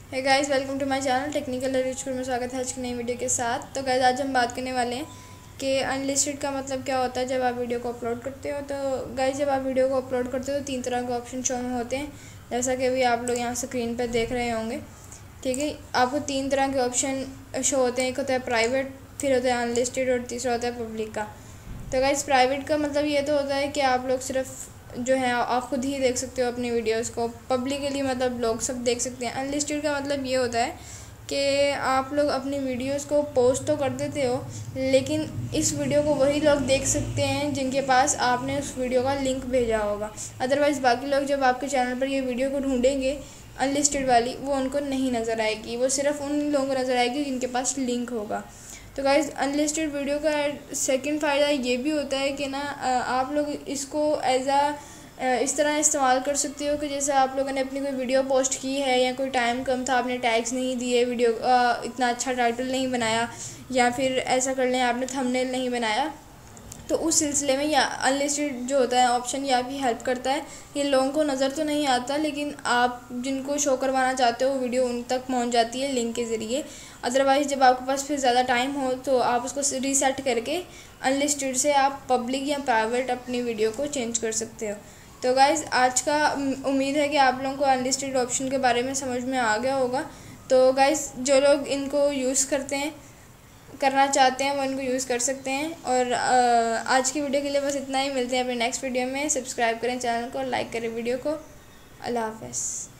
है guys, welcome to my channel technical रिचपुर में स्वागत है आज की नई वीडियो के साथ। तो गाइस आज हम बात करने वाले हैं कि अनलिस्टेड का मतलब क्या होता है जब आप वीडियो को अपलोड करते हो। तो गाइस जब आप वीडियो को अपलोड करते हो तो 3 तरह के ऑप्शन शो में होते हैं, जैसा कि अभी आप लोग यहाँ स्क्रीन पर देख रहे होंगे। ठीक है, आपको 3 तरह के ऑप्शन शो होते हैं। एक होता है प्राइवेट, फिर होता है अनलिस्टेड और तीसरा होता है पब्लिक का। तो गाइस प्राइवेट का मतलब ये तो होता है कि आप लोग सिर्फ जो है आप खुद ही देख सकते हो अपनी वीडियोस को। पब्लिकली मतलब लोग सब देख सकते हैं। अनलिस्टेड का मतलब ये होता है कि आप लोग अपनी वीडियोस को पोस्ट तो कर देते हो, लेकिन इस वीडियो को वही लोग देख सकते हैं जिनके पास आपने उस वीडियो का लिंक भेजा होगा। अदरवाइज़ बाकी लोग जब आपके चैनल पर ये वीडियो को ढूंढेंगे अनलिस्टेड वाली, वो उनको नहीं नज़र आएगी, वो सिर्फ उन लोगों को नज़र आएगी जिनके पास लिंक होगा। तो गाइस अनलिस्टेड वीडियो का सेकंड फ़ायदा ये भी होता है कि ना आप लोग इसको इस तरह इस्तेमाल कर सकते हो कि जैसे आप लोगों ने अपनी कोई वीडियो पोस्ट की है या कोई टाइम कम था, आपने टैग्स नहीं दिए, वीडियो इतना अच्छा टाइटल नहीं बनाया, या फिर ऐसा कर लें आपने थंबनेल नहीं बनाया, तो उस सिलसिले में या अनलिस्टेड जो होता है ऑप्शन या भी हेल्प करता है। ये लोगों को नज़र तो नहीं आता, लेकिन आप जिनको शो करवाना चाहते हो वीडियो उन तक पहुंच जाती है लिंक के ज़रिए। अदरवाइज़ जब आपके पास फिर ज़्यादा टाइम हो तो आप उसको रीसेट करके अनलिस्टेड से आप पब्लिक या प्राइवेट अपनी वीडियो को चेंज कर सकते हो। तो गाइज़ आज का उम्मीद है कि आप लोगों को अनलिस्टेड ऑप्शन के बारे में समझ में आ गया होगा। तो गाइज़ जो लोग इनको यूज़ करना चाहते हैं वो इनको यूज़ कर सकते हैं। और आज की वीडियो के लिए बस इतना ही। मिलते हैं अपने नेक्स्ट वीडियो में। सब्सक्राइब करें चैनल को, लाइक करें वीडियो को। अल्लाह हाफ़िज़।